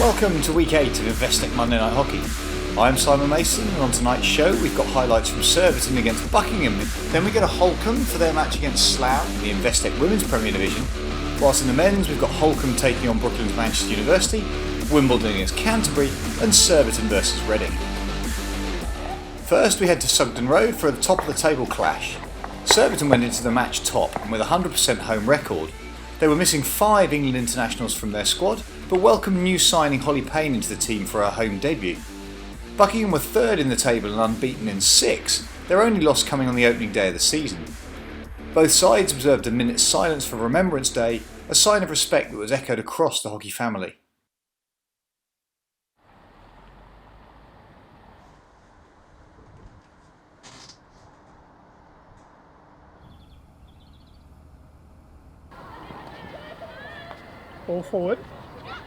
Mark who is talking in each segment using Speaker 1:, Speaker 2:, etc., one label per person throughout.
Speaker 1: Welcome to week 8 of Investec Monday Night Hockey. I'm Simon Mason, and on tonight's show we've got highlights from Surbiton against Buckenham. Then we go to Holcombe for their match against Slough in the Investec Women's Premier Division. Whilst in the men's we've got Holcombe taking on Brooklands University, Wimbledon against Canterbury, and Surbiton versus Reading. First we head to Sugden Road for a top of the table clash. Surbiton went into the match top, and with a 100% home record. They were missing 5 England internationals from their squad, but welcomed new signing Holly Payne into the team for her home debut. Buckingham were third in the table and unbeaten in 6, their only loss coming on the opening day of the season. Both sides observed a minute's silence for Remembrance Day, a sign of respect that was echoed across the hockey family.
Speaker 2: Ball forward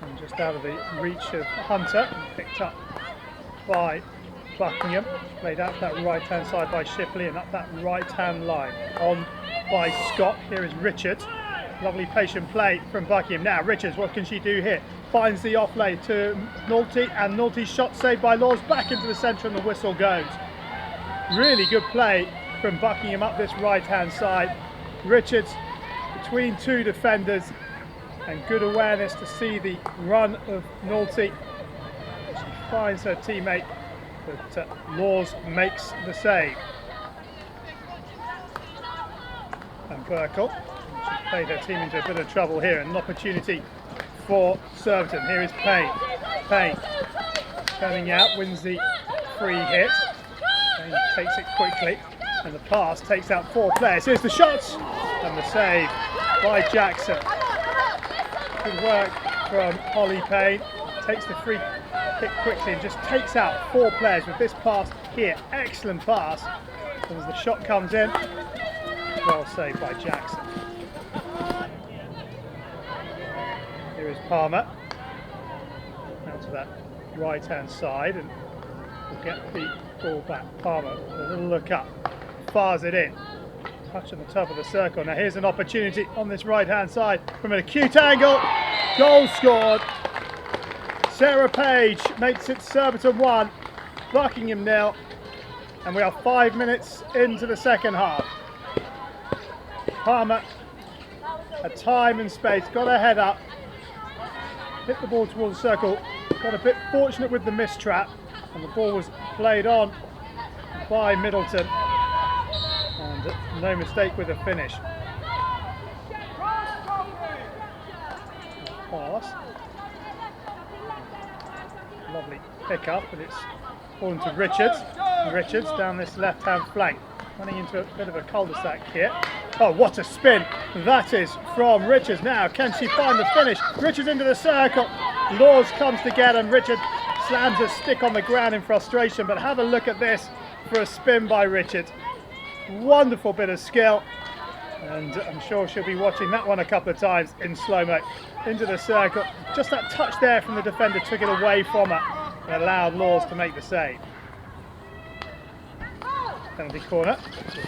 Speaker 2: and just out of the reach of Hunter, and picked up by Buckingham, played out that right hand side by Shipley and up that right hand line on by Scott. Here is Richards, lovely patient play from Buckingham. Now Richards, what can she do here? Finds the offlay to Nolte, and Nolte's shot saved by Laws, back into the centre and the whistle goes. Really good play from Buckingham up this right hand side. Richards between 2 defenders, and good awareness to see the run of Nolte. She finds her teammate, but Laws makes the save. And Burkle, she's played her team into a bit of trouble here, and an opportunity for Surbiton. Here is Payne. Payne turning out, wins the free hit. Payne takes it quickly, and the pass takes out 4 players. Here's the shots, and the save by Jackson. Good work from Holly Payne. Takes the free kick quickly and just takes out 4 players with this pass here. Excellent pass. And as the shot comes in, well saved by Jackson. Here is Palmer. Now to that right hand side, and we'll get the ball back. Palmer, a little look up, fires it in. Touch on the top of the circle. Now here's an opportunity on this right hand side from an acute angle. Goal scored. Sarah Page makes it Surbiton 1, Buckingham 0, and we are 5 minutes into the second half. Palmer had time and space, got her head up, hit the ball towards the circle, got a bit fortunate with the miss trap, and the ball was played on by Middleton. And no mistake with the finish. Pass. Lovely pick up, but it's fallen to Richards. Richards down this left hand flank, running into a bit of a cul-de-sac here. Oh, what a spin that is from Richards. Now, can she find the finish? Richards into the circle. Laws comes to get him. Richards slams a stick on the ground in frustration, but have a look at this for a spin by Richards. Wonderful bit of skill, and I'm sure she'll be watching that one a couple of times in slow-mo. Into the circle, just that touch there from the defender took it away from her and allowed Laws to make the save. Penalty corner,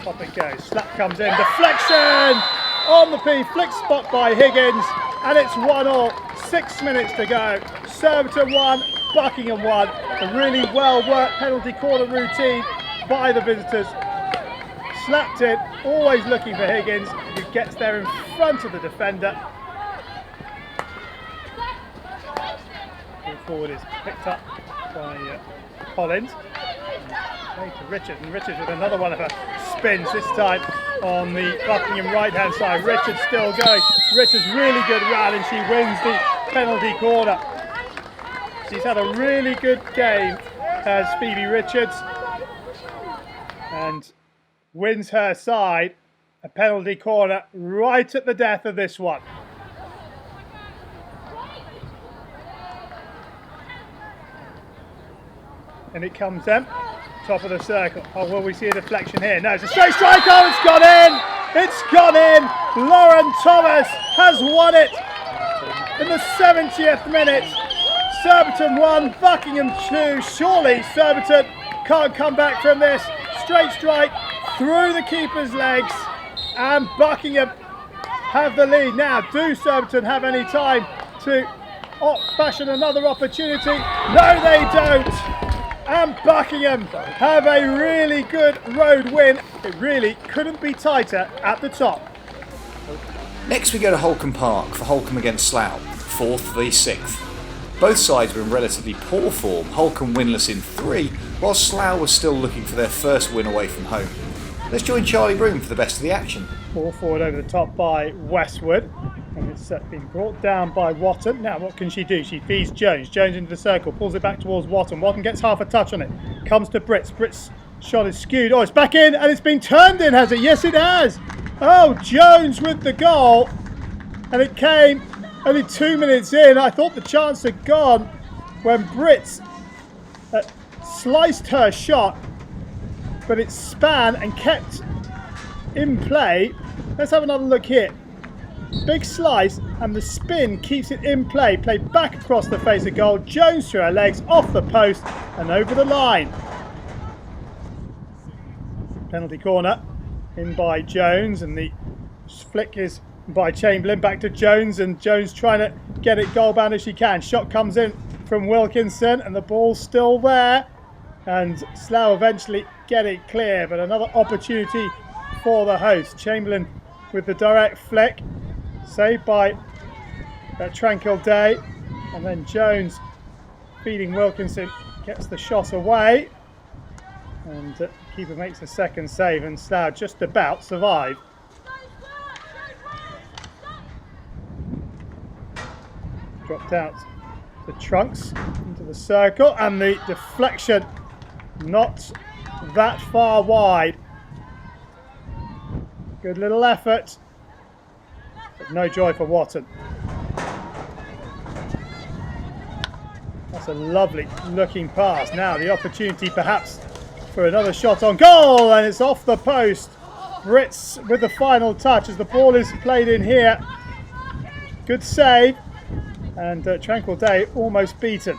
Speaker 2: pop it goes, slap comes in, deflection on the P, flick spot by Higgins, and it's 1-1, 6 minutes to go. Surbiton 1, Buckingham 1, a really well-worked penalty corner routine by the visitors. Slapped it, always looking for Higgins, who gets there in front of the defender. Ball forward is picked up by Collins. Play to Richards, and Richards with another one of her spins, this time on the Buckingham right-hand side. Richards still going. Richards really good run, and she wins the penalty corner. She's had a really good game, has Phoebe Richards, and wins her side a penalty corner right at the death of this one. And it comes then, top of the circle. Oh, will we see a deflection here? No, it's a straight strike. Oh, it's gone in! It's gone in! Lauren Thomas has won it in the 70th minute. Surbiton 1, Buckingham 2. Surely Surbiton can't come back from this. Straight strike through the keeper's legs, and Buckingham have the lead. Now, do Surbiton have any time to fashion another opportunity. No, they don't. And Buckingham have a really good road win. It really couldn't be tighter at the top.
Speaker 1: Next we go to Holcombe Park for Holcombe against Slough, 4th v 6th. Both sides were in relatively poor form, Holcombe winless in 3, while Slough was still looking for their first win away from home. Let's join Charlie Broom for the best of the action.
Speaker 2: Ball forward over the top by Westwood. And it's been brought down by Watton. Now what can she do? She feeds Jones. Jones into the circle, pulls it back towards Watton. Watton gets half a touch on it. Comes to Brits. Brits' shot is skewed. Oh, it's back in and it's been turned in, has it? Yes, it has. Oh, Jones with the goal. And it came only 2 minutes in. I thought the chance had gone when Brits sliced her shot, but it span and kept in play. Let's have another look here. Big slice and the spin keeps it in play. Played back across the face of goal. Jones through her legs, off the post and over the line. Penalty corner in by Jones, and the flick is by Chamberlain. Back to Jones, and Jones trying to get it goal bound as she can. Shot comes in from Wilkinson and the ball's still there. And Slough eventually get it clear, but another opportunity for the host. Chamberlain with the direct flick. Saved by Tranquil Day, and then Jones feeding Wilkinson, gets the shot away, and the keeper makes the second save, and Slough just about survive. Dropped out the Trunks into the circle, and the deflection not that far wide. Good little effort. But no joy for Watton. That's a lovely looking pass. Now the opportunity perhaps for another shot on goal, and it's off the post. Brits with the final touch as the ball is played in here. Good save, and Tranquil Day almost beaten.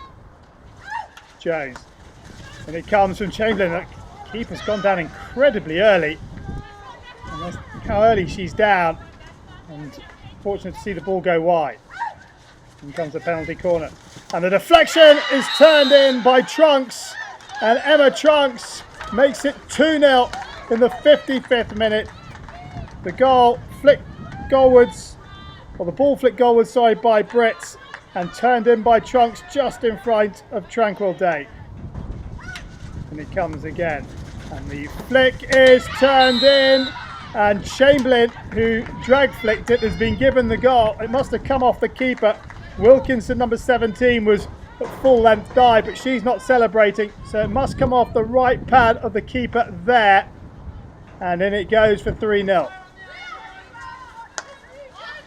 Speaker 2: Jones, and it comes from Chamberlain. The keeper's gone down incredibly early, and that's how early she's down. And fortunate to see the ball go wide. In comes the penalty corner. And the deflection is turned in by Trunks. And Emma Trunks makes it 2-0 in the 55th minute. The goal flicked goalwards, or the ball flicked goalwards, sorry, by Brits, and turned in by Trunks just in front of Tranquil Day. And it comes again. And the flick is turned in. And Chamberlain, who drag flicked it, has been given the goal. It must have come off the keeper. Wilkinson, number 17, was at full length dive, but she's not celebrating. So it must come off the right pad of the keeper there. And in it goes for 3-0.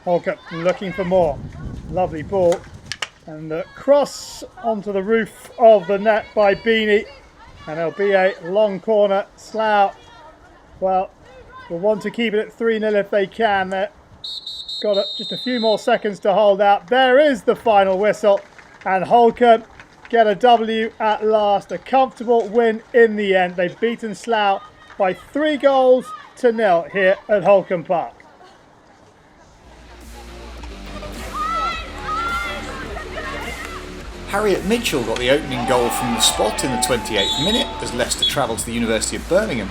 Speaker 2: Holcombe looking for more. Lovely ball. And the cross onto the roof of the net by Beanie. And there'll be a long corner. Slough, well, will want to keep it at 3-0 if they can. They've got just a few more seconds to hold out. There is the final whistle, and Holcombe get a W at last. A comfortable win in the end. They've beaten Slough by 3-0 here at Holcombe Park.
Speaker 1: Harriet Mitchell got the opening goal from the spot in the 28th minute as Leicester travelled to the University of Birmingham.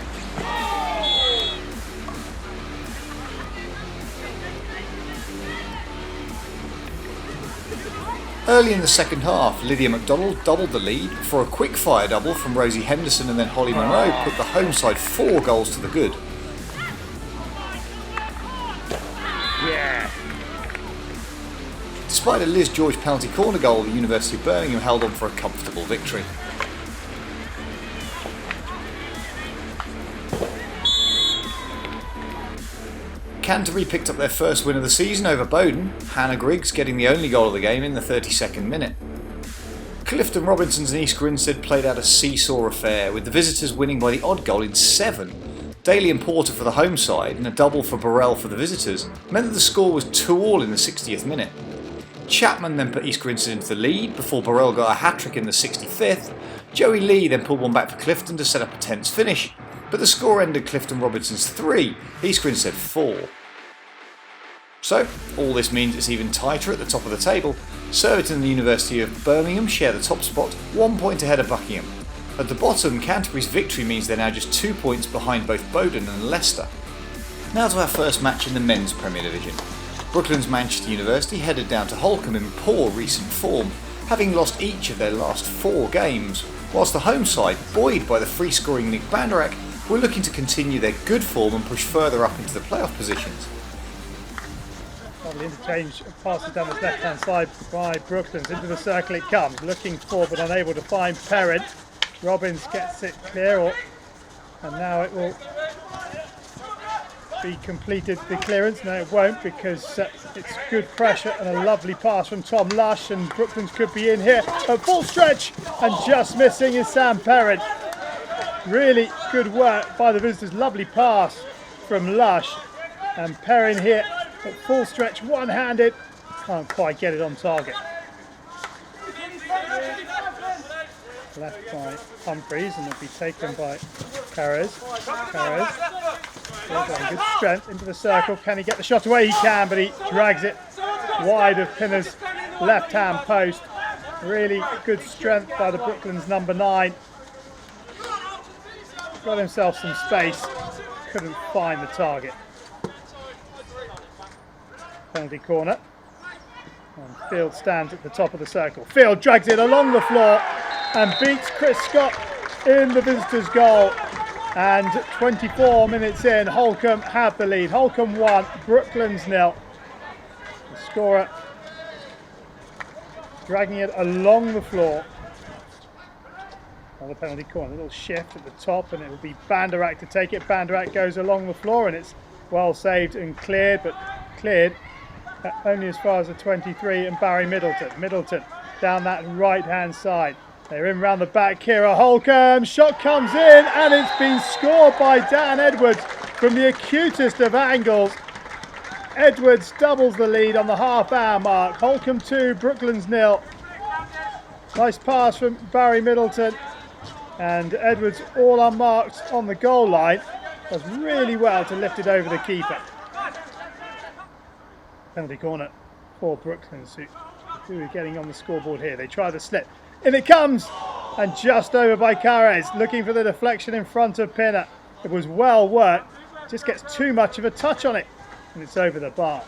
Speaker 1: Early in the second half, Lydia McDonald doubled the lead before a quick fire double from Rosie Henderson and then Holly Monroe put the home side 4 goals to the good.
Speaker 2: Yeah.
Speaker 1: Despite a Liz George penalty corner goal, the University of Birmingham held on for a comfortable victory. Canterbury picked up their first win of the season over Bowden, Hannah Griggs getting the only goal of the game in the 32nd minute. Clifton Robinsons and East Grinstead played out a seesaw affair, with the visitors winning by the odd goal in 7. Daly and Porter for the home side and a double for Burrell for the visitors meant that the score was 2-2 in the 60th minute. Chapman then put East Grinstead into the lead before Burrell got a hat-trick in the 65th. Joey Lee then pulled one back for Clifton to set up a tense finish, but the score ended Clifton Robinsons 3, East Grinstead 4. So, all this means it's even tighter at the top of the table. Surbiton and the University of Birmingham share the top spot, 1 point ahead of Buckenham. At the bottom, Canterbury's victory means they're now just 2 points behind both Bowden and Leicester. Now to our first match in the men's Premier Division. Brooklands Manchester University headed down to Holcombe in poor recent form, having lost each of their last 4 games, whilst the home side, buoyed by the free-scoring Nick Banderak, were looking to continue their good form and push further up into the playoff positions.
Speaker 2: The interchange passes down the left-hand side by Brooklands. Into the circle it comes, looking for but unable to find Perrin. Robbins gets it clear, and now it will be completed, the clearance. No, it won't, because it's good pressure and a lovely pass from Tom Lush, and Brooklands could be in here at full stretch, and just missing is Sam Perrin. Really good work by the visitors. Lovely pass from Lush, and Perrin here at full stretch, one-handed, can't quite get it on target. Left by Humphreys, and it'll be taken by Carres. Good strength into the circle. Can he get the shot away? He can, but he drags it wide of Pinner's left-hand post. Really good strength by the Brooklands number 9. Got himself some space, couldn't find the target. Penalty corner. And Field stands at the top of the circle. Field drags it along the floor and beats Chris Scott in the visitors' goal. And 24 minutes in, Holcombe have the lead. Holcombe 1, Brooklands 0. The scorer dragging it along the floor. On the penalty corner, a little shift at the top, and it will be Banderak to take it. Banderak goes along the floor, and it's well saved and cleared, but cleared only as far as the 23, and Barry Middleton. Middleton down that right-hand side. They're in round the back here at Holcombe. Shot comes in, and it's been scored by Dan Edwards from the acutest of angles. Edwards doubles the lead on the half-hour mark. Holcombe 2, Brooklands 0. Nice pass from Barry Middleton, and Edwards all unmarked on the goal line. Does really well to lift it over the keeper. Penalty corner for Brooklands, who are getting on the scoreboard here. They try the slip. In it comes, and just over by Carres, looking for the deflection in front of Pinner. It was well worked, just gets too much of a touch on it, and it's over the bar.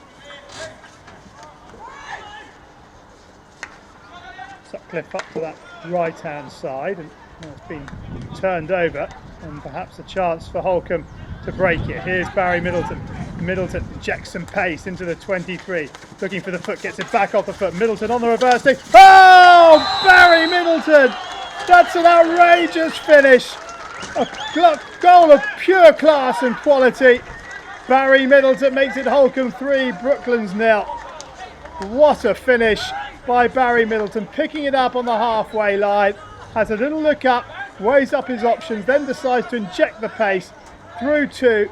Speaker 2: Sutcliffe up to that right-hand side, and it's been turned over, and perhaps a chance for Holcombe to break it. Here's Barry Middleton. Middleton injects some pace into the 23, looking for the foot, gets it back off the foot. Middleton on the reverse thing. Oh, Barry Middleton! That's an outrageous finish. A goal of pure class and quality. Barry Middleton makes it Holcombe 3, Brooklands 0. What a finish by Barry Middleton, picking it up on the halfway line. Has a little look up, weighs up his options, then decides to inject the pace through 2.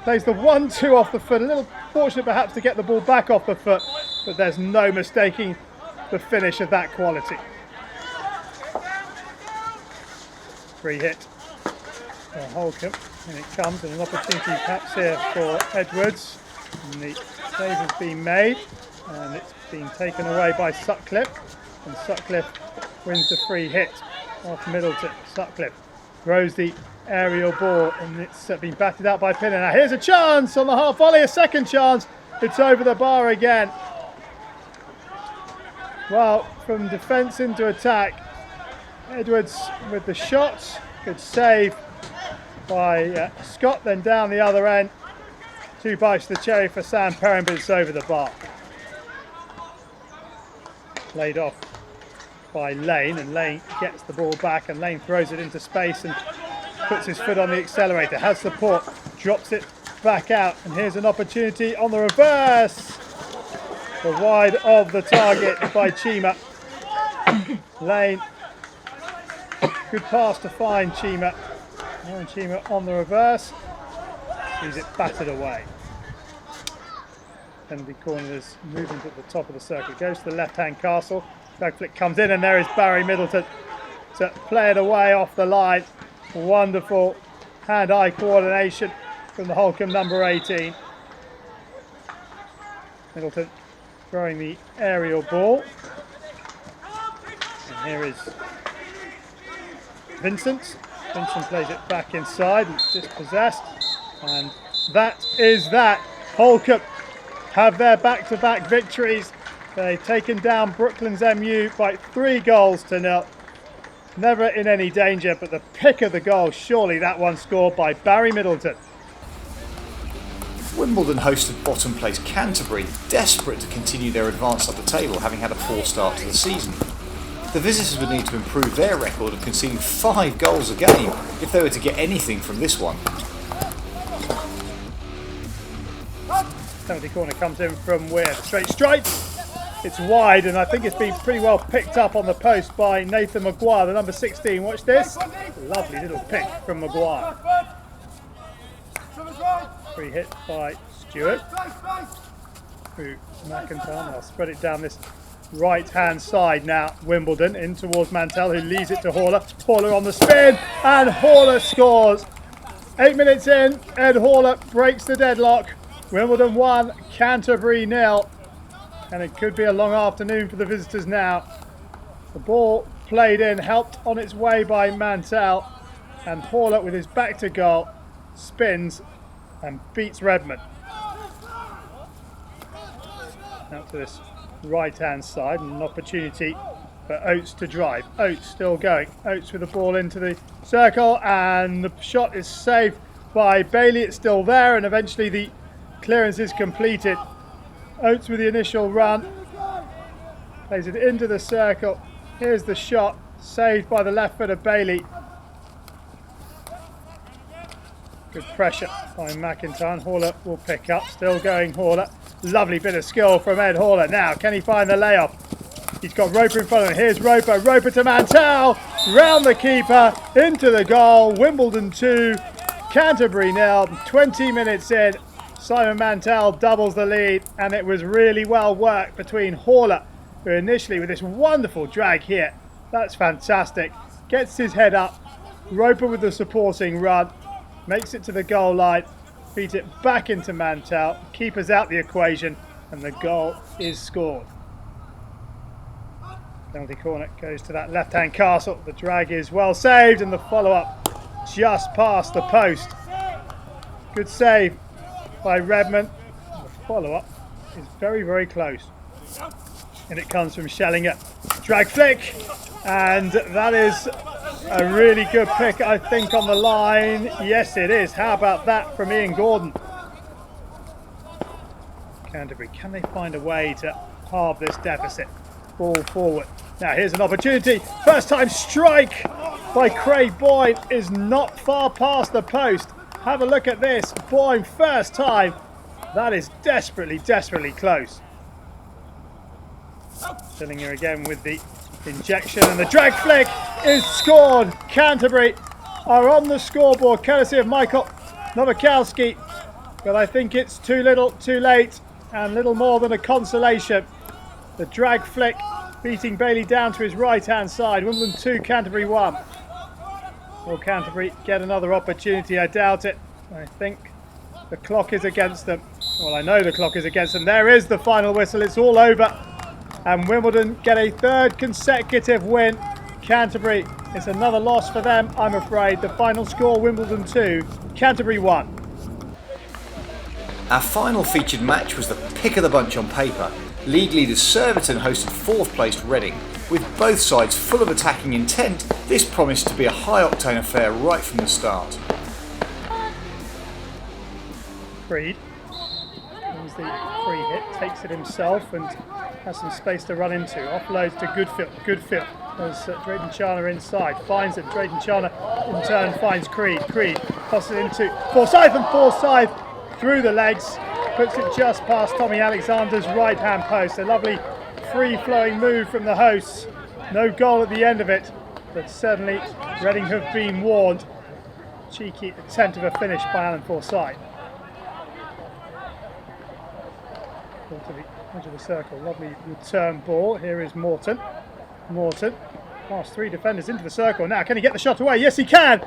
Speaker 2: Plays the 1-2 off the foot, a little fortunate perhaps to get the ball back off the foot, but there's no mistaking the finish of that quality. Free hit for Holcombe, and it comes, and an opportunity perhaps here for Edwards, and the save has been made, and it's been taken away by Sutcliffe, and Sutcliffe wins the free hit off Middleton. Sutcliffe throws the aerial ball, and it's been batted out by Pinner. Now here's a chance on the half volley, a second chance. It's over the bar again. Well, from defence into attack, Edwards with the shots. Good save by Scott, then down the other end. 2 bites to the cherry for Sam Perrin, but it's over the bar. Played off by Lane, and Lane gets the ball back, and Lane throws it into space and puts his foot on the accelerator, has support, drops it back out, and here's an opportunity on the reverse. The wide of the target by Chima. Lane, good pass to find Chima. And Chima on the reverse, sees it battered away. Penalty corner, there's movement at the top of the circle. Goes to the left-hand castle. Back flick comes in, and there is Barry Middleton to play it away off the line. Wonderful hand-eye coordination from the Holcombe number 18. Middleton throwing the aerial ball. And here is Vincent. Vincent plays it back inside and dispossessed. And that is that. Holcombe have their back-to-back victories. They've taken down Brooklands MU by 3-0. Never in any danger, but the pick of the goal, surely that one scored by Barry Middleton.
Speaker 1: Wimbledon hosted bottom place Canterbury, desperate to continue their advance up the table, having had a poor start to the season. The visitors would need to improve their record of conceding 5 goals a game if they were to get anything from this one.
Speaker 2: Penalty corner comes in from where? The straight strike. It's wide, and I think it's been pretty well picked up on the post by Nathan Maguire, the number 16. Watch this. Lovely little pick from Maguire. Free hit by Stewart. Through McIntyre. I'll spread it down this right-hand side now. Wimbledon in towards Mantell, who leaves it to Haller. Haller on the spin, and Haller scores. 8 minutes in, Ed Haller breaks the deadlock. Wimbledon 1, Canterbury 0. And it could be a long afternoon for the visitors now. The ball played in, helped on its way by Mantell. And Haller, with his back to goal, spins and beats Redmond. Out to this right-hand side, and an opportunity for Oates to drive. Oates still going. Oates with the ball into the circle, and the shot is saved by Bailey. It's still there, and eventually the clearance is completed. Oates with the initial run, plays it into the circle. Here's the shot, saved by the left foot of Bailey. Good pressure by McIntyre. Haller will pick up, still going Haller. Lovely bit of skill from Ed Haller. Now, can he find the layoff? He's got Roper in front of him. Here's Roper. Roper to Mantell. Round the keeper, into the goal. Wimbledon 2, Canterbury 0. 20 minutes in. Simon Mantell doubles the lead, and it was really well worked between Haller, who initially with this wonderful drag here, that's fantastic, gets his head up. Roper with the supporting run, makes it to the goal line, feeds it back into Mantell, keeper's out the equation, and the goal is scored. Penalty corner goes to that left-hand castle. The drag is well saved, and the follow-up just past the post. Good save by Redmond. The follow-up is very, very close. And it comes from Schellinger. Drag flick, and that is a really good pick, I think, on the line. Yes, it is. How about that from Ian Gordon? Canterbury, can they find a way to halve this deficit? Ball forward. Now here's an opportunity. First time strike by Craig Boyne is not far past the post. Have a look at this. Boyne, first time. That is desperately, desperately close. Schellinger again with the injection, and the drag flick is scored. Canterbury are on the scoreboard courtesy of Michael Nowakowski, but I think it's too little, too late, and little more than a consolation. The drag flick beating Bailey down to his right-hand side. Wimbledon 2, Canterbury 1. Will Canterbury get another opportunity? I doubt it. I think the clock is against them. Well, I know the clock is against them. There is the final whistle. It's all over. And Wimbledon get a third consecutive win. Canterbury, it's another loss for them, I'm afraid. The final score, Wimbledon 2, Canterbury 1.
Speaker 1: Our final featured match was the pick of the bunch on paper. League leaders Surbiton hosted 4th placed Reading. With both sides full of attacking intent, this promised to be a high-octane affair right from the start.
Speaker 2: Freed. He's the free hit, takes it himself and has some space to run into. Offloads to Goodfield. Goodfield as Drayden Charner inside. Finds it. Drayden Charner in turn finds Creed. Creed tosses it into Forsyth, and Forsyth through the legs. Puts it just past Tommy Alexander's right-hand post. A lovely free-flowing move from the hosts. No goal at the end of it, but certainly Reading have been warned. Cheeky attempt of a finish by Alan Forsyth. Ball to the edge of the circle. Lovely return ball. Here is Morton. Morton past 3 defenders into the circle. Now, can he get the shot away? Yes, he can.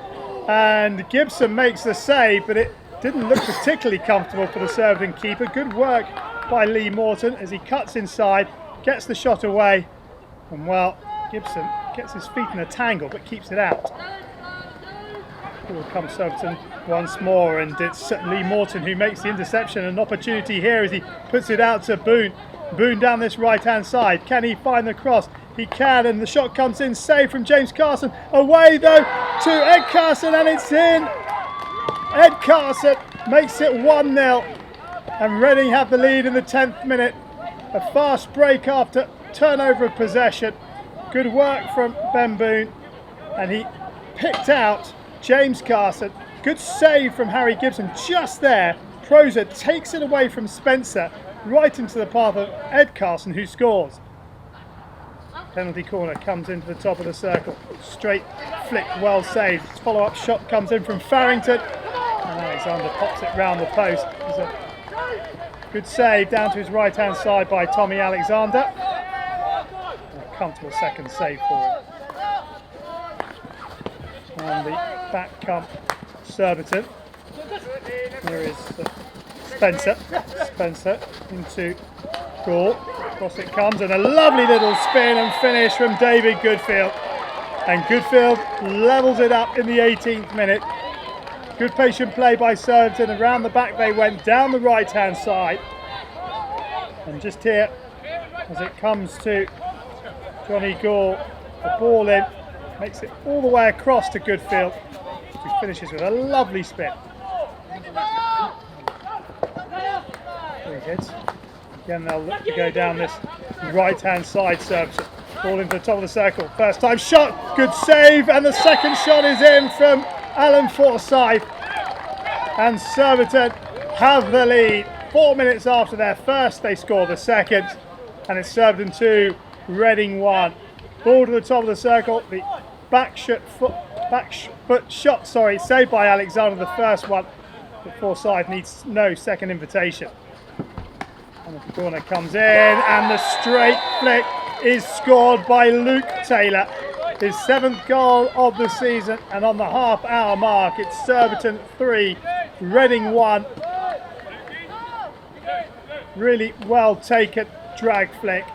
Speaker 2: And Gibson makes the save, but it didn't look particularly comfortable for the Surbiton keeper. Good work by Lee Morton as he cuts inside, gets the shot away, and well, Gibson gets his feet in a tangle but keeps it out. Here comes Surbiton once more, and it's Lee Morton who makes the interception. An opportunity here as he puts it out to Boone. Boone down this right hand side. Can he find the cross? He can, and the shot comes in, saved from James Carson. Away though to Ed Carson, and it's in. Ed Carson makes it 1-0, and Reading have the lead in the 10th minute. A fast break after turnover of possession. Good work from Ben Boone, and he picked out James Carson. Good save from Harry Gibson just there. Proser takes it away from Spencer, right into the path of Ed Carson, who scores. Penalty corner comes into the top of the circle. Straight flick, well saved. Follow-up shot comes in from Farrington, and Alexander pops it round the post. It's a good save down to his right-hand side by Tommy Alexander. A comfortable second save for him. And the back come Surbiton. Here is Spencer. Spencer into goal. Across it comes, and a lovely little spin and finish from David Goodfield. And Goodfield levels it up in the 18th minute. Good patient play by Surbiton. Around the back they went, down the right-hand side. And just here, as it comes to Johnny Gore, the ball in, makes it all the way across to Goodfield, who finishes with a lovely spin. There he hits. Again, they'll look to go down this right-hand side. Surbiton ball into the top of the circle. First time shot, good save, and the second shot is in from Alan Forsyth. And Surbiton have the lead. 4 minutes after their first, they score the second, and it's Surbiton 2, Reading 1. Ball to the top of the circle. The back foot shot, saved by Alexander, the first one. But Forsyth needs no second invitation. And the corner comes in, and the straight flick is scored by Luke Taylor. His 7th goal of the season, and on the half-hour mark, it's Surbiton 3, Reading 1. Really well taken drag flick.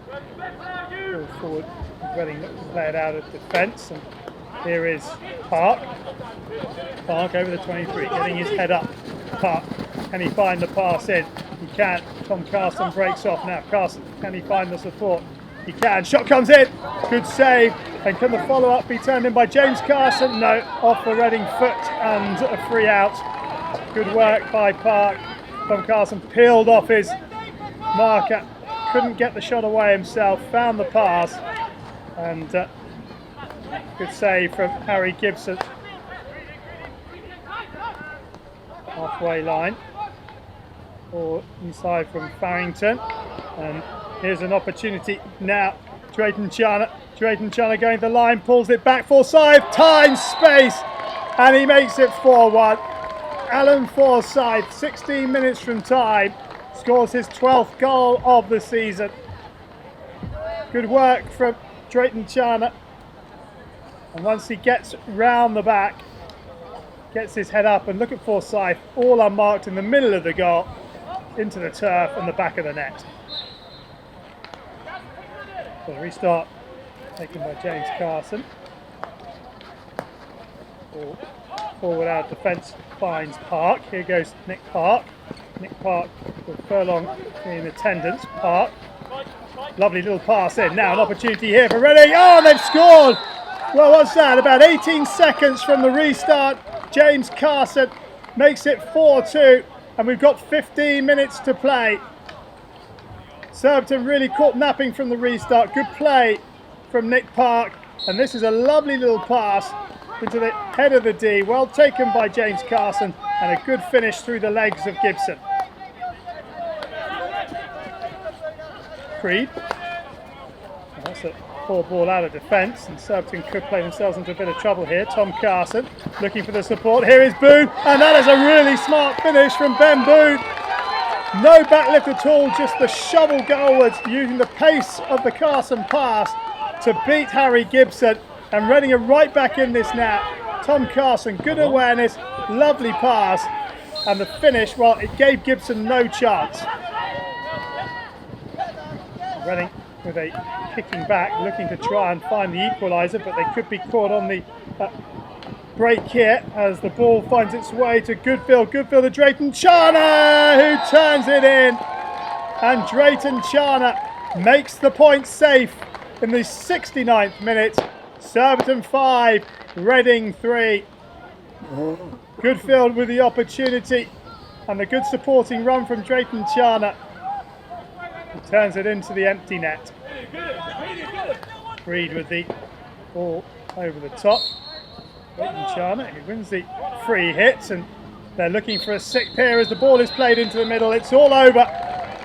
Speaker 2: Ball forward, Reading look to play it out of defence, and here is Park. Park over the 23, getting his head up. Park, can he find the pass in? He can. Tom Carson breaks off now. Carson, can he find the support? He can. Shot comes in. Good save. And can the follow-up be turned in by James Carson? No. Off the Reading foot and a free out. Good work by Park. Tom Carson peeled off his marker. Couldn't get the shot away himself. Found the pass. And good save from Harry Gibson. Halfway line. Or inside from Farrington. And here's an opportunity now. Drayton Chana going to the line, pulls it back. Forsyth, time, space, and he makes it 4-1. Alan Forsyth, 16 minutes from time, scores his 12th goal of the season. Good work from Drayton Chana. And once he gets round the back, gets his head up, and look at Forsyth, all unmarked in the middle of the goal, into the turf and the back of the net. So the restart taken by James Carson. Ball forward out of defence finds Park. Here goes Nick Park. Nick Park with Furlong in attendance. Park. Lovely little pass in. Now an opportunity here for Reading. Oh, and they've scored! Well, what's that? About 18 seconds from the restart. James Carson makes it 4-2, and we've got 15 minutes to play. Surbiton really caught napping from the restart. Good play from Nick Park, and this is a lovely little pass into the head of the D. Well taken by James Carson, and a good finish through the legs of Gibson. Creed. And that's a poor ball out of defence, and Surbiton could play themselves into a bit of trouble here. Tom Carson looking for the support. Here is Boone, and that is a really smart finish from Ben Boone. No backlift at all, just the shovel goalwards, using the pace of the Carson pass to beat Harry Gibson. And Reading are right back in this now. Tom Carson, good awareness, lovely pass, and the finish, well, it gave Gibson no chance. Reading with a kicking back, looking to try and find the equaliser, but they could be caught on the break here as the ball finds its way to Goodfield. Goodfield to Drayton Charner, who turns it in. And Drayton Charner makes the point safe in the 69th minute. Surbiton 5, Reading 3. Goodfield with the opportunity and a good supporting run from Drayton Charner. He turns it into the empty net. Reed with the ball over the top. Drayton Charner, he wins the free hit, and they're looking for a sixth here as the ball is played into the middle. It's all over,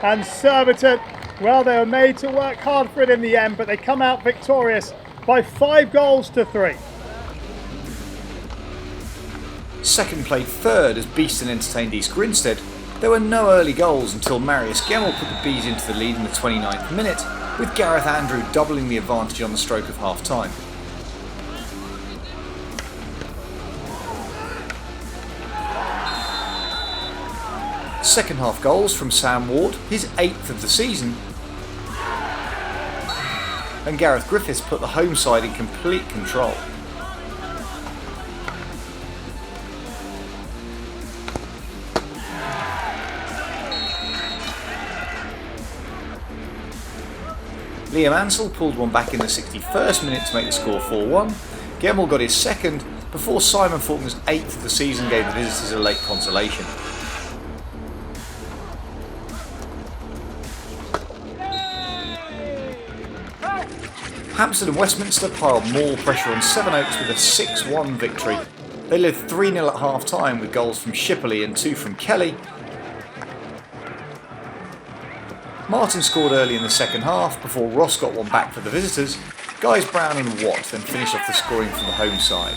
Speaker 2: and Surbiton, well, they were made to work hard for it in the end, but they come out victorious by 5 goals to 3.
Speaker 1: Second played third as Beeston entertained East Grinstead. There were no early goals until Marius Gemmell put the Bees into the lead in the 29th minute, with Gareth Andrew doubling the advantage on the stroke of half time. Second half goals from Sam Ward, his 8th of the season, and Gareth Griffiths put the home side in complete control. Liam Ansell pulled one back in the 61st minute to make the score 4-1. Gemmell got his second before Simon Faulkner's 8th of the season gave the visitors a late consolation. Hampstead and Westminster piled more pressure on Sevenoaks with a 6-1 victory. They led 3-0 at half time with goals from Shipperley and 2 from Kelly. Martin scored early in the second half before Ross got one back for the visitors. Guys Brown and Watt then finished off the scoring from the home side.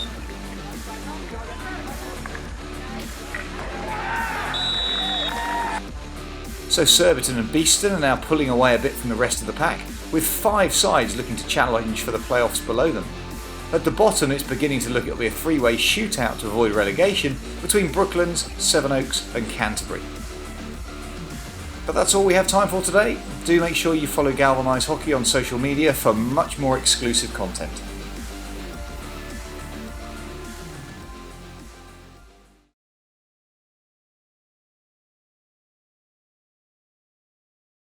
Speaker 1: So Surbiton and Beeston are now pulling away a bit from the rest of the pack, with 5 sides looking to challenge for the playoffs below them. At the bottom, it's beginning to look like it'll be a 3-way shootout to avoid relegation between Brooklands, Sevenoaks and Canterbury. But that's all we have time for today. Do make sure you follow Galvanise Hockey on social media for much more exclusive content.